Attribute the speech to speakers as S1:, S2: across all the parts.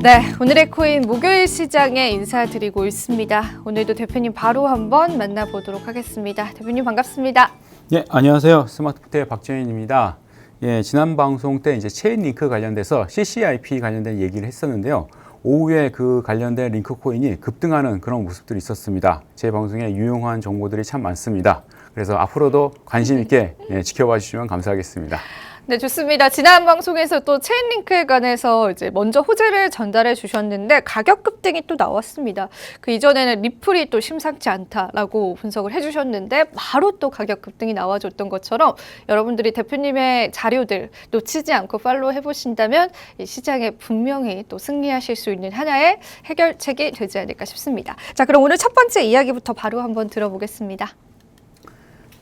S1: 네, 오늘의 코인 목요일 시장에 인사드리고 있습니다. 오늘도 대표님 바로 한번 만나보도록 하겠습니다. 대표님 반갑습니다.
S2: 예, 안녕하세요. 스마트부의 박재현입니다. 예, 지난 방송 때 이제 체인링크 관련돼서 CCIP 관련된 얘기를 했었는데요. 오후에 그 관련된 링크 코인이 급등하는 그런 모습들이 있었습니다. 제 방송에 유용한 정보들이 참 많습니다. 그래서 앞으로도 관심 있게 지켜봐 주시면 감사하겠습니다.
S1: 네, 좋습니다. 지난 방송에서 또 체인링크에 관해서 이제 먼저 호재를 전달해 주셨는데 가격 급등이 또 나왔습니다. 그 이전에는 리플이 또 심상치 않다라고 분석을 해주셨는데 바로 또 가격 급등이 나와줬던 것처럼 여러분들이 대표님의 자료들 놓치지 않고 팔로우 해보신다면 이 시장에 분명히 또 승리하실 수 있는 하나의 해결책이 되지 않을까 싶습니다. 자, 그럼 오늘 첫 번째 이야기부터 바로 한번 들어보겠습니다.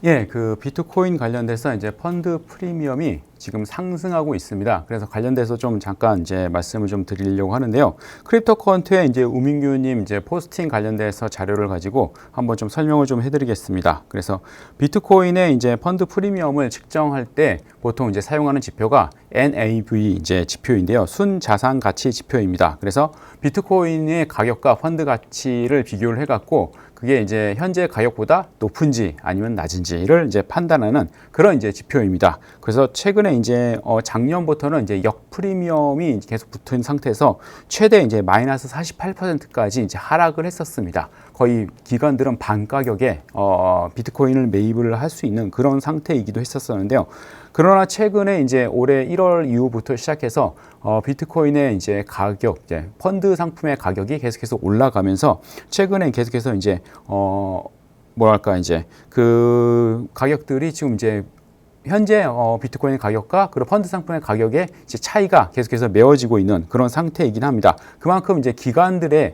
S2: 예, 그 비트코인 관련돼서 이제 펀드 프리미엄이 지금 상승하고 있습니다. 그래서 관련돼서 좀 잠깐 이제 말씀을 좀 드리려고 하는데요. 크립토 컨트에 이제 우민규님 이제 포스팅 관련돼서 자료를 가지고 한번 좀 설명을 좀 해드리겠습니다. 그래서 비트코인의 이제 펀드 프리미엄을 측정할 때 보통 이제 사용하는 지표가 NAV 이제 지표인데요. 순자산 가치 지표입니다. 그래서 비트코인의 가격과 펀드 가치를 비교를 해갖고 그게 이제 현재 가격보다 높은지 아니면 낮은지를 이제 판단하는 그런 이제 지표입니다. 그래서 최근에 이제 작년부터는 이제 역 프리미엄이 계속 붙은 상태에서 최대 이제 마이너스 48%까지 이제 하락을 했었습니다. 거의 기관들은 반 가격에 비트코인을 매입을 할 수 있는 그런 상태이기도 했었는데요. 그러나 최근에 이제 올해 1월 이후부터 시작해서 비트코인의 이제 가격, 이제 펀드 상품의 가격이 계속해서 올라가면서 최근에 계속해서 이제 뭐랄까 이제 그 가격들이 지금 이제 현재 비트코인 가격과 그리고 펀드 상품의 가격의 이제 차이가 계속해서 메워지고 있는 그런 상태이긴 합니다. 그만큼 이제 기관들의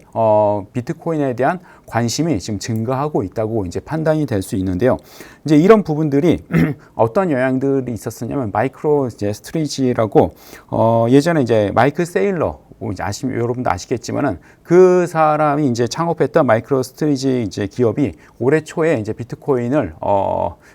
S2: 비트코인에 대한 관심이 지금 증가하고 있다고 이제 판단이 될 수 있는데요. 이제 이런 부분들이 어떤 영향들이 있었냐면 마이크로 이제 스트리지라고 예전에 이제 마이클 세일러 이제 여러분도 아시겠지만은 그 사람이 이제 창업했던 마이크로 스트리지 이제 기업이 올해 초에 이제 비트코인을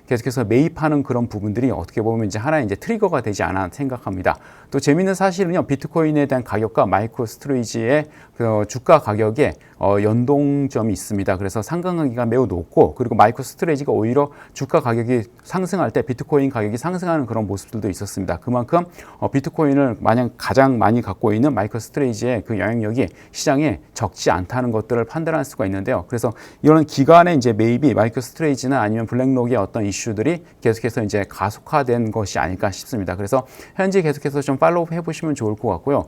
S2: 계속해서 매입하는 그런 부분들이 어떻게 보면 이제 하나의 이제 트리거가 되지 않아 생각합니다. 또 재미있는 사실은요, 비트코인에 대한 가격과 마이크로 스트리지의 그 주가 가격에 연동점이 있습니다. 그래서 상관관계가 매우 높고, 그리고 마이크로 스트레이지가 오히려 주가 가격이 상승할 때 비트코인 가격이 상승하는 그런 모습들도 있었습니다. 그만큼 비트코인을 만약 가장 많이 갖고 있는 마이크로 스트레이지의 그 영향력이 시장에 적지 않다는 것들을 판단할 수가 있는데요. 그래서 이런 기관의 이제 매입이 마이크로 스트레이지나 아니면 블랙록의 어떤 이슈들이 계속해서 이제 가속화된 것이 아닐까 싶습니다. 그래서 현재 계속해서 좀 팔로우 해보시면 좋을 것 같고요.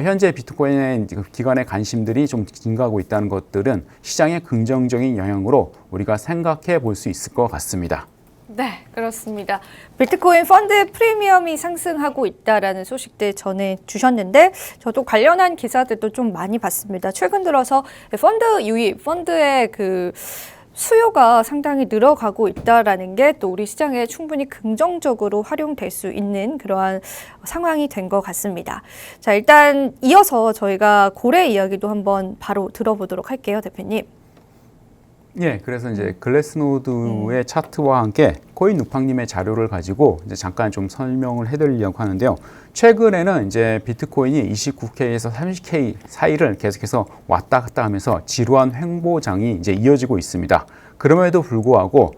S2: 현재 비트코인의 기관의 관심들이 좀 증가하고 있다는 것들은 시장의 긍정적인 영향으로 우리가 생각해 볼 수 있을 것 같습니다.
S1: 네, 그렇습니다. 비트코인 펀드 프리미엄이 상승하고 있다라는 소식들 전해주셨는데 저도 관련한 기사들도 좀 많이 봤습니다. 최근 들어서 펀드 유입, 펀드의 그 수요가 상당히 늘어가고 있다라는 게 또 우리 시장에 충분히 긍정적으로 활용될 수 있는 그러한 상황이 된 것 같습니다. 자, 일단 이어서 저희가 고래 이야기도 한번 바로 들어보도록 할게요, 대표님.
S2: 예, 그래서 이제 글래스노드의 차트와 함께 코인 누팡님의 자료를 가지고 이제 잠깐 좀 설명을 해드리려고 하는데요. 최근에는 이제 비트코인이 29K에서 30K 사이를 계속해서 왔다 갔다 하면서 지루한 횡보장이 이제 이어지고 있습니다. 그럼에도 불구하고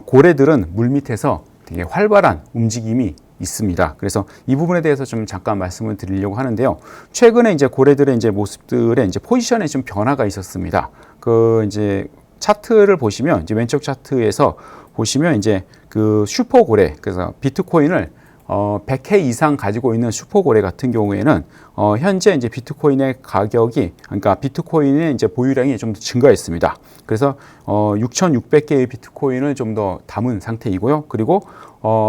S2: 고래들은 물 밑에서 되게 활발한 움직임이 있습니다. 그래서 이 부분에 대해서 좀 잠깐 말씀을 드리려고 하는데요. 최근에 이제 고래들의 이제 모습들의 이제 포지션에 좀 변화가 있었습니다. 그 이제 차트를 보시면 이제 왼쪽 차트에서 보시면 이제 그 슈퍼고래, 그래서 비트코인을 100K 이상 가지고 있는 슈퍼고래 같은 경우에는 현재 이제 비트코인의 가격이, 그러니까 비트코인의 이제 보유량이 좀 더 증가했습니다. 그래서 6,600개의 비트코인을 좀 더 담은 상태이고요. 그리고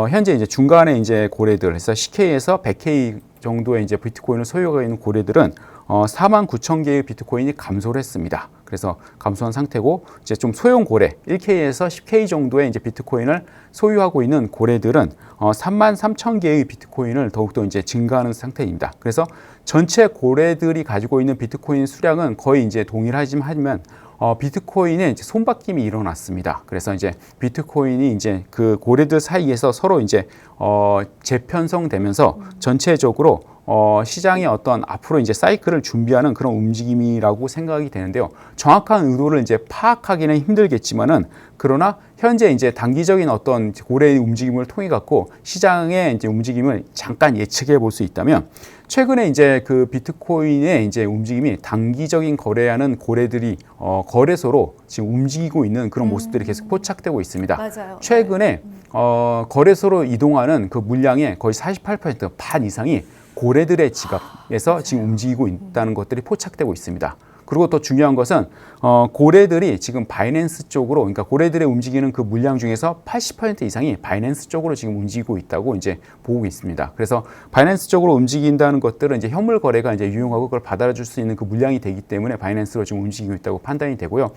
S2: 현재 이제 중간에 이제 고래들, 그래서 CK에서 100K 정도의 이제 비트코인을 소유하고 있는 고래들은 49,000개의 비트코인이 감소를 했습니다. 그래서 감소한 상태고, 이제 좀 소형 고래 1K에서 10K 정도의 이제 비트코인을 소유하고 있는 고래들은 33,000개의 비트코인을 더욱더 이제 증가하는 상태입니다. 그래서 전체 고래들이 가지고 있는 비트코인 수량은 거의 이제 동일하지만 비트코인에 이제 손바뀜이 일어났습니다. 그래서 이제 비트코인이 이제 그 고래들 사이에서 서로 이제 재편성되면서 전체적으로 시장의 어떤 앞으로 이제 사이클을 준비하는 그런 움직임이라고 생각이 되는데요. 정확한 의도를 이제 파악하기는 힘들겠지만은 그러나 현재 이제 단기적인 어떤 고래의 움직임을 통해 갖고 시장의 이제 움직임을 잠깐 예측해 볼 수 있다면 최근에 이제 그 비트코인의 이제 움직임이 단기적인 거래하는 고래들이 거래소로 지금 움직이고 있는 그런 모습들이 계속 포착되고 있습니다.
S1: 맞아요.
S2: 최근에 거래소로 이동하는 그 물량의 거의 48%, 반 이상이 고래들의 지갑에서 지금 움직이고 있다는 것들이 포착되고 있습니다. 그리고 더 중요한 것은 고래들이 지금 바이낸스 쪽으로, 그러니까 고래들의 움직이는 그 물량 중에서 80% 이상이 바이낸스 쪽으로 지금 움직이고 있다고 이제 보고 있습니다. 그래서 바이낸스 쪽으로 움직인다는 것들은 이제 현물 거래가 이제 유용하고 그걸 받아줄 수 있는 그 물량이 되기 때문에 바이낸스로 지금 움직이고 있다고 판단이 되고요.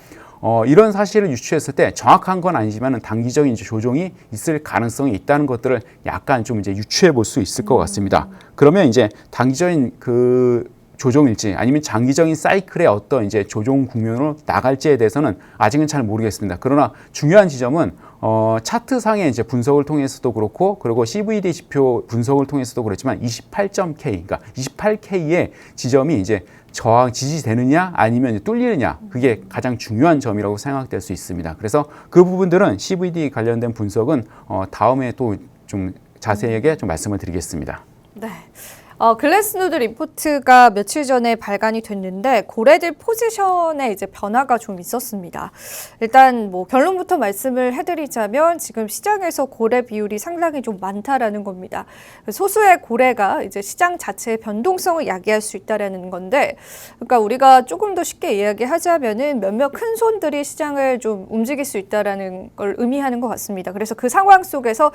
S2: 이런 사실을 유추했을 때 정확한 건 아니지만 단기적인 이제 조정이 있을 가능성이 있다는 것들을 약간 좀 이제 유추해 볼 수 있을 것 같습니다. 그러면 이제 단기적인 그 조정일지 아니면 장기적인 사이클의 어떤 이제 조정 국면으로 나갈지에 대해서는 아직은 잘 모르겠습니다. 그러나 중요한 지점은 차트상의 이제 분석을 통해서도 그렇고 그리고 CVD 지표 분석을 통해서도 그렇지만 28.K, 그러니까 28K의 지점이 이제 저항 지지되느냐 아니면 뚫리느냐, 그게 가장 중요한 점이라고 생각될 수 있습니다. 그래서 그 부분들은 CVD 관련된 분석은 다음에 또 좀 자세하게 좀 말씀을 드리겠습니다.
S1: 네. 글래스노드 리포트가 며칠 전에 발간이 됐는데 고래들 포지션에 이제 변화가 좀 있었습니다. 일단 뭐 결론부터 말씀을 해드리자면 지금 시장에서 고래 비율이 상당히 좀 많다라는 겁니다. 소수의 고래가 이제 시장 자체의 변동성을 야기할 수 있다라는 건데, 그러니까 우리가 조금 더 쉽게 이야기하자면은 몇몇 큰 손들이 시장을 좀 움직일 수 있다라는 걸 의미하는 것 같습니다. 그래서 그 상황 속에서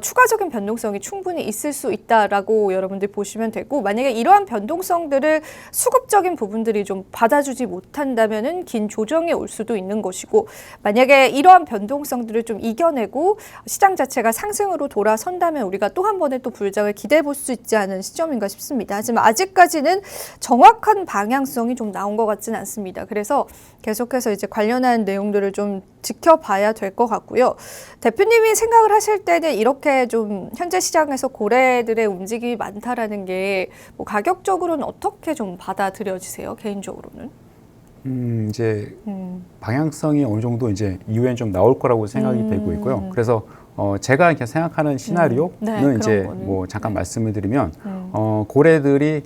S1: 추가적인 변동성이 충분히 있을 수 있다라고 여러분들 보시면 되고, 만약에 이러한 변동성들을 수급적인 부분들이 좀 받아주지 못한다면은 긴 조정이 올 수도 있는 것이고, 만약에 이러한 변동성들을 좀 이겨내고 시장 자체가 상승으로 돌아선다면 우리가 또 한 번의 또 불장을 기대해 볼 수 있지 않은 시점인가 싶습니다. 하지만 아직까지는 정확한 방향성이 좀 나온 것 같지는 않습니다. 그래서 계속해서 이제 관련한 내용들을 좀 지켜봐야 될 것 같고요. 대표님이 생각을 하실 때는 이렇게 좀 현재 시장에서 고래들의 움직임이 많다라는 게 뭐 가격적으로는 어떻게 좀 받아들여지세요? 개인적으로는?
S2: 이제 방향성이 어느 정도 이제 이후엔 좀 나올 거라고 생각이 되고 있고요. 그래서 제가 이렇게 생각하는 시나리오는
S1: 네,
S2: 이제
S1: 그런 거는.
S2: 뭐 잠깐 말씀을 드리면 고래들이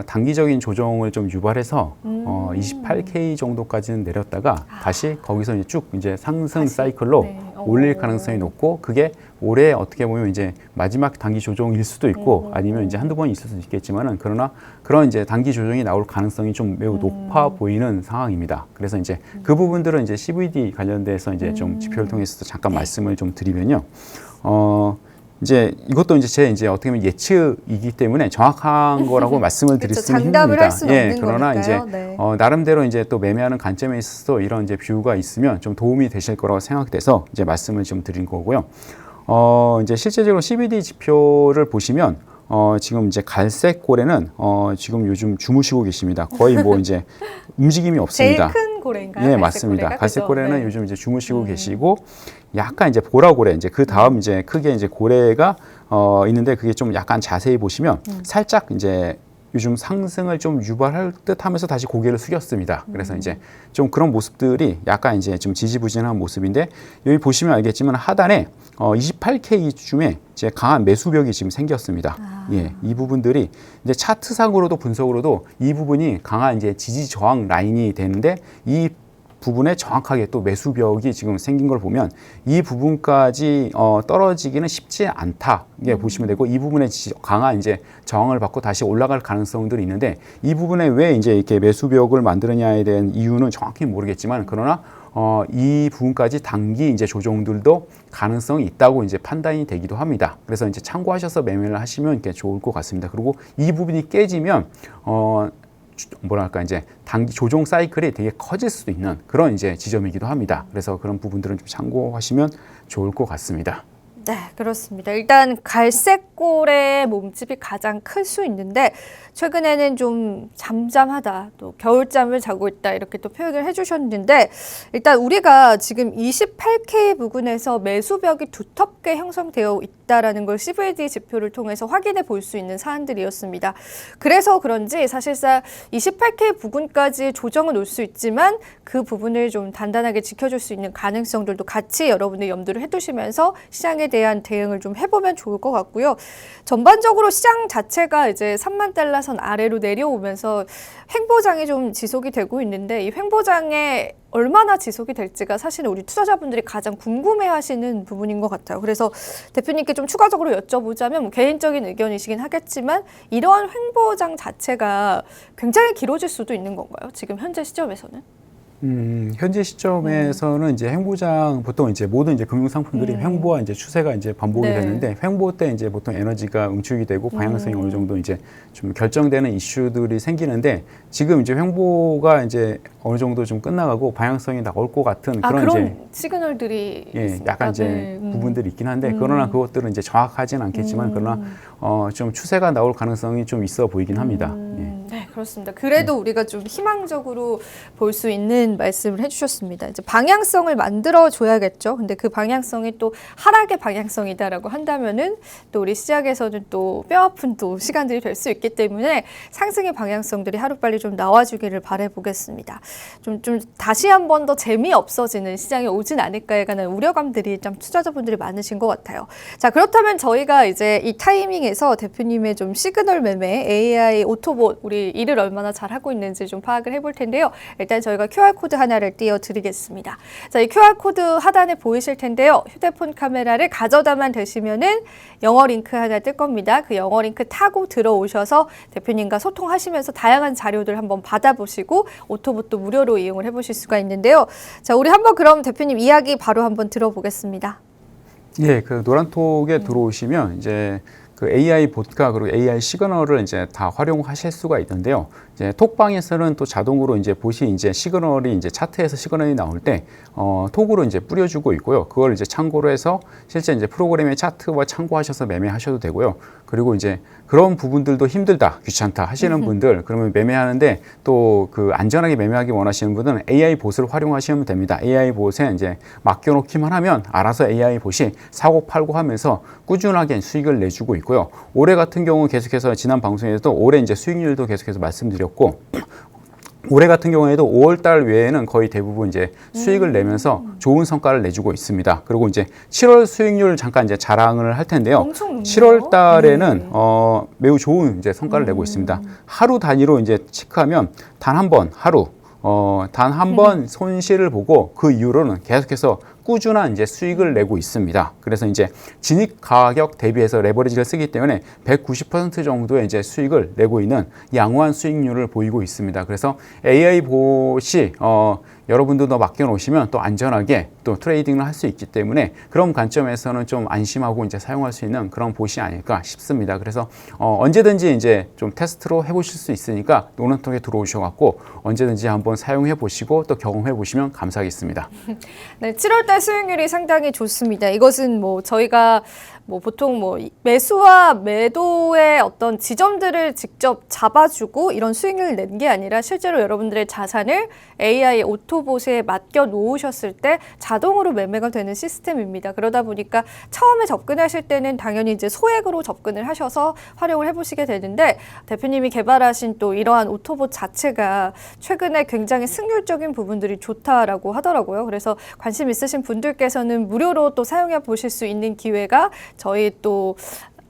S2: 단기적인 조정을 좀 유발해서 28K 정도까지는 내렸다가 다시 거기서 이제 쭉 이제 상승 사이클로
S1: 네.
S2: 올릴 가능성이 높고, 그게 올해 어떻게 보면 이제 마지막 단기 조정일 수도 있고 아니면 이제 한두 번 있을 수도 있겠지만은, 그러나 그런 이제 단기 조정이 나올 가능성이 좀 매우 높아 보이는 상황입니다. 그래서 이제 그 부분들은 이제 CVD 관련돼서 이제 좀 지표를 통해서도 잠깐 말씀을 좀 드리면요. 이제 이것도 이제 이제 어떻게 보면 예측이기 때문에 정확한 거라고 말씀을 드릴 수는
S1: 장담을
S2: 힘듭니다.
S1: 할 수는 없는
S2: 그러나
S1: 거니까요.
S2: 이제
S1: 네.
S2: 나름대로 이제 또 매매하는 관점에 있어서 이런 이제 뷰가 있으면 좀 도움이 되실 거라고 생각돼서 이제 말씀을 좀 드린 거고요. 이제 실제적으로 CVD 지표를 보시면 지금 이제 갈색 고래는 지금 요즘 주무시고 계십니다. 거의 뭐 이제 움직임이 없습니다.
S1: 제일 큰 고래인가요?
S2: 네, 맞습니다. 갈색
S1: 그죠?
S2: 고래는
S1: 네.
S2: 요즘 이제 주무시고 계시고, 약간 이제 보라 고래, 이제 그 다음 이제 크게 이제 고래가 있는데, 그게 좀 약간 자세히 보시면 살짝 이제 요즘 상승을 좀 유발할 듯 하면서 다시 고개를 숙였습니다. 그래서 이제 좀 그런 모습들이 약간 이제 좀 지지부진한 모습인데, 여기 보시면 알겠지만 하단에 28K쯤에 이제 강한 매수벽이 지금 생겼습니다. 예, 이 부분들이 이제 차트상으로도 분석으로도 이 부분이 강한 이제 지지 저항 라인이 되는데, 이 부분에 정확하게 또 매수벽이 지금 생긴 걸 보면 이 부분까지 떨어지기는 쉽지 않다. 이게 보시면 되고, 이 부분에 강한 이제 저항을 받고 다시 올라갈 가능성들이 있는데, 이 부분에 왜 이제 이렇게 매수벽을 만드느냐에 대한 이유는 정확히 모르겠지만, 그러나 이 부분까지 단기 이제 조정들도 가능성이 있다고 이제 판단이 되기도 합니다. 그래서 이제 참고하셔서 매매를 하시면 이렇게 좋을 것 같습니다. 그리고 이 부분이 깨지면 뭐랄까 이제 단기 조정 사이클이 되게 커질 수도 있는 그런 이제 지점이기도 합니다. 그래서 그런 부분들은 좀 참고하시면 좋을 것 같습니다.
S1: 네, 그렇습니다. 일단 갈색골의 몸집이 가장 클 수 있는데 최근에는 좀 잠잠하다, 또 겨울잠을 자고 있다 이렇게 또 표현을 해주셨는데 일단 우리가 지금 28K 부근에서 매수벽이 두텁게 형성되어 있다라는 걸 CVD 지표를 통해서 확인해 볼 수 있는 사안들이었습니다. 그래서 그런지 사실상 28K 부근까지 조정은 올 수 있지만 그 부분을 좀 단단하게 지켜줄 수 있는 가능성들도 같이 여러분들 염두를 해두시면서 시장에 대한 대응을 좀 해보면 좋을 것 같고요. 전반적으로 시장 자체가 이제 3만 달러 선 아래로 내려오면서 횡보장이 좀 지속이 되고 있는데 이 횡보장에 얼마나 지속이 될지가 사실은 우리 투자자분들이 가장 궁금해하시는 부분인 것 같아요. 그래서 대표님께 좀 추가적으로 여쭤보자면 뭐 개인적인 의견이시긴 하겠지만 이러한 횡보장 자체가 굉장히 길어질 수도 있는 건가요? 지금 현재 시점에서는?
S2: 현재 시점에서는 이제 횡보장 보통 이제 모든 이제 금융 상품들이 횡보와 이제 추세가 이제 반복이
S1: 네.
S2: 되는데 횡보 때 이제 보통 에너지가 응축이 되고 방향성이 어느 정도 이제 좀 결정되는 이슈들이 생기는데 지금 이제 횡보가 이제 어느 정도 좀 끝나가고 방향성이 나올 것 같은 그런 이제
S1: 시그널들이 있습니까?
S2: 약간 이제
S1: 네.
S2: 부분들이 있긴 한데 그러나 그것들은 이제 정확하진 않겠지만 그러나 좀 추세가 나올 가능성이 좀 있어 보이긴 합니다.
S1: 네, 그렇습니다. 그래도 우리가 좀 희망적으로 볼 수 있는 말씀을 해주셨습니다. 이제 방향성을 만들어 줘야겠죠. 근데 그 방향성이 또 하락의 방향성이다라고 한다면은 또 우리 시장에서는 또 뼈아픈 또 시간들이 될 수 있기 때문에 상승의 방향성들이 하루빨리 좀 나와주기를 바라보겠습니다. 좀 다시 한 번 더 재미없어지는 시장이 오진 않을까에 관한 우려감들이 좀 투자자분들이 많으신 것 같아요. 자, 그렇다면 저희가 이제 이 타이밍에서 대표님의 좀 시그널 매매, AI 오토봇, 우리 일을 얼마나 잘하고 있는지 좀 파악을 해볼 텐데요. 일단 저희가 QR코드 하나를 띄워드리겠습니다. 자, 이 QR코드 하단에 보이실 텐데요. 휴대폰 카메라를 가져다만 대시면은 영어 링크 하나 뜰 겁니다. 그 영어 링크 타고 들어오셔서 대표님과 소통하시면서 다양한 자료들 한번 받아보시고 오토봇도 무료로 이용을 해보실 수가 있는데요. 자, 우리 한번 그럼 대표님 이야기 바로 한번 들어보겠습니다.
S2: 예, 그 노란톡에 들어오시면 이제 그 AI 봇과 그리고 AI 시그널을 이제 다 활용하실 수가 있는데요. 이제 톡방에서는 또 자동으로 이제 봇이 이제 시그널이 이제 차트에서 시그널이 나올 때 톡으로 이제 뿌려주고 있고요. 그걸 이제 참고로 해서 실제 이제 프로그램의 차트와 참고하셔서 매매하셔도 되고요. 그리고 이제 그런 부분들도 힘들다, 귀찮다 하시는 분들 그러면 매매하는데 또 그 안전하게 매매하기 원하시는 분들은 AI 봇을 활용하시면 됩니다. AI 봇에 이제 맡겨놓기만 하면 알아서 AI 봇이 사고 팔고 하면서 꾸준하게 수익을 내주고 있고요. 올해 같은 경우 계속해서 지난 방송에서도 올해 이제 수익률도 계속해서 말씀드렸고 올해 같은 경우에도 5월 달 외에는 거의 대부분 이제 수익을 내면서 좋은 성과를 내주고 있습니다. 그리고 이제 7월 수익률 잠깐 이제 자랑을 할 텐데요.
S1: 엄청 높네요.
S2: 7월 달에는 매우 좋은 이제 성과를 내고 있습니다. 하루 단위로 이제 체크하면 단 한 번 하루 단 한 번 손실을 보고 그 이후로는 계속해서 꾸준한 이제 수익을 내고 있습니다. 그래서 이제 진입 가격 대비해서 레버리지를 쓰기 때문에 190% 정도의 이제 수익을 내고 있는 양호한 수익률을 보이고 있습니다. 그래서 AI 봇이 여러분들도 맡겨놓으시면 또 안전하게 또 트레이딩을 할 수 있기 때문에 그런 관점에서는 좀 안심하고 이제 사용할 수 있는 그런 봇이 아닐까 싶습니다. 그래서 언제든지 이제 좀 테스트로 해보실 수 있으니까 노란톡에 들어오셔갖고 언제든지 한번 사용해 보시고 또 경험해 보시면 감사하겠습니다.
S1: 네, 7월달 수익률이 상당히 좋습니다. 이것은 뭐 저희가 뭐 보통 뭐 매수와 매도의 어떤 지점들을 직접 잡아주고 이런 수익률을 낸 게 아니라 실제로 여러분들의 자산을 AI 오토봇에 맡겨 놓으셨을 때 자동으로 매매가 되는 시스템입니다. 그러다 보니까 처음에 접근하실 때는 당연히 이제 소액으로 접근을 하셔서 활용을 해보시게 되는데 대표님이 개발하신 또 이러한 오토봇 자체가 최근에 굉장히 승률적인 부분들이 좋다라고 하더라고요. 그래서 관심 있으신 분들께서는 무료로 또 사용해 보실 수 있는 기회가 저희 또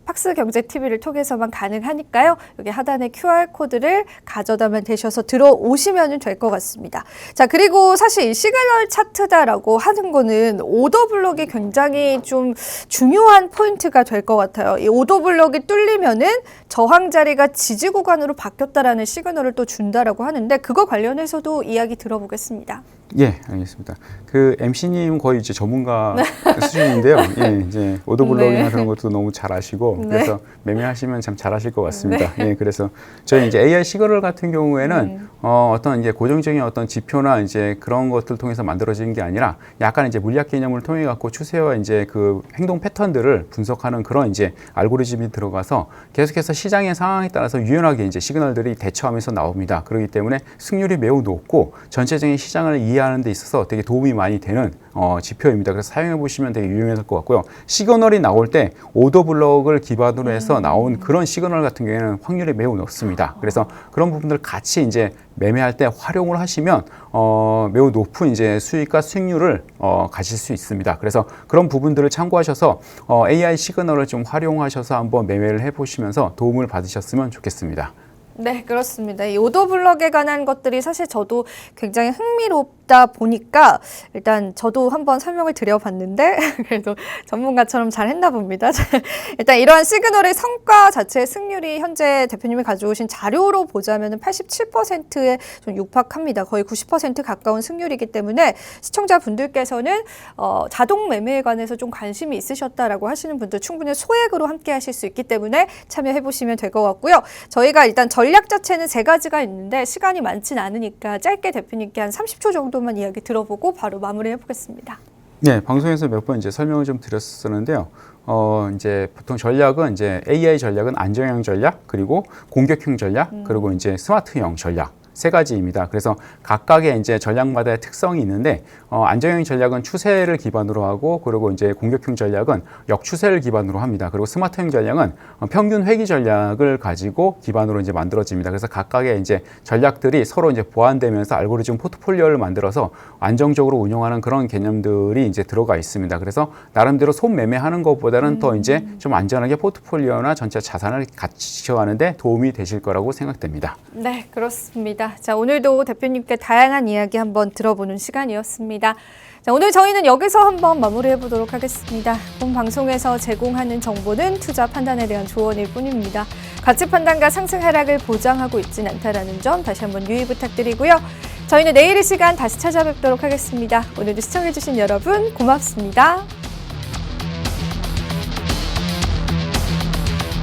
S1: 팍스경제TV를 통해서만 가능하니까요. 여기 하단에 QR코드를 가져다만 대셔서 들어오시면 될 것 같습니다. 자, 그리고 사실 이 시그널 차트다라고 하는 거는 오더 블록이 굉장히 좀 중요한 포인트가 될 것 같아요. 이 오더 블록이 뚫리면은 저항 자리가 지지 구간으로 바뀌었다라는 시그널을 또 준다라고 하는데 그거 관련해서도 이야기 들어보겠습니다.
S2: 예, 알겠습니다. 그 MC님 거의 이제 전문가 수준인데요. 예, 이제 오더블럭이나
S1: 네.
S2: 그런 것도 너무 잘 아시고
S1: 네.
S2: 그래서 매매하시면 참 잘하실 것 같습니다. 예, 그래서 저희 이제 AI 시그널 같은 경우에는 어떤 이제 고정적인 어떤 지표나 이제 그런 것들 통해서 만들어지는 게 아니라 약간 이제 물리학 개념을 통해 갖고 추세와 이제 그 행동 패턴들을 분석하는 그런 이제 알고리즘이 들어가서 계속해서 시장의 상황에 따라서 유연하게 이제 시그널들이 대처하면서 나옵니다. 그렇기 때문에 승률이 매우 높고 전체적인 시장을 이해하는 데 있어서 되게 도움이 많이 되는 지표입니다. 그래서 사용해 보시면 되게 유용할 것 같고요. 시그널이 나올 때 오더블럭을 기반으로 해서 나온 그런 시그널 같은 경우에는 확률이 매우 높습니다. 그래서 그런 부분들 같이 이제 매매할 때 활용을 하시면 매우 높은 이제 수익과 수익률을 가질 수 있습니다. 그래서 그런 부분들을 참고하셔서 AI 시그널을 좀 활용하셔서 한번 매매를 해보시면서 도움을 받으셨으면 좋겠습니다.
S1: 네, 그렇습니다. 이 오더블럭에 관한 것들이 사실 저도 굉장히 흥미롭다 보니까 일단 저도 한번 설명을 드려봤는데 그래도 전문가처럼 잘 했나 봅니다. 일단 이러한 시그널의 성과 자체의 승률이 현재 대표님이 가져오신 자료로 보자면 87%에 좀 육박합니다. 거의 90% 가까운 승률이기 때문에 시청자분들께서는 자동 매매에 관해서 좀 관심이 있으셨다라고 하시는 분들 충분히 소액으로 함께 하실 수 있기 때문에 참여해 보시면 될 것 같고요. 저희가 일단 전략 자체는 세 가지가 있는데 시간이 많진 않으니까 짧게 대표님께 한 30초 정도만 이야기 들어보고 바로 마무리해 보겠습니다.
S2: 네, 방송에서 몇 번 이제 설명을 좀 드렸었는데요. 이제 보통 전략은 이제 AI 전략은 안정형 전략, 그리고 공격형 전략, 그리고 이제 스마트형 전략. 세 가지입니다. 그래서 각각의 이제 전략마다의 특성이 있는데 안정형 전략은 추세를 기반으로 하고 그리고 이제 공격형 전략은 역추세를 기반으로 합니다. 그리고 스마트형 전략은 평균 회귀 전략을 가지고 기반으로 이제 만들어집니다. 그래서 각각의 이제 전략들이 서로 이제 보완되면서 알고리즘 포트폴리오를 만들어서 안정적으로 운영하는 그런 개념들이 이제 들어가 있습니다. 그래서 나름대로 손 매매하는 것보다는 더 이제 좀 안전하게 포트폴리오나 전체 자산을 가치화하는데 도움이 되실 거라고 생각됩니다.
S1: 네, 그렇습니다. 자, 오늘도 대표님께 다양한 이야기 한번 들어보는 시간이었습니다. 자, 오늘 저희는 여기서 한번 마무리해 보도록 하겠습니다. 본 방송에서 제공하는 정보는 투자 판단에 대한 조언일 뿐입니다. 가치 판단과 상승 하락을 보장하고 있진 않다라는 점 다시 한번 유의 부탁드리고요. 저희는 내일 이 시간 다시 찾아뵙도록 하겠습니다. 오늘도 시청해주신 여러분 고맙습니다.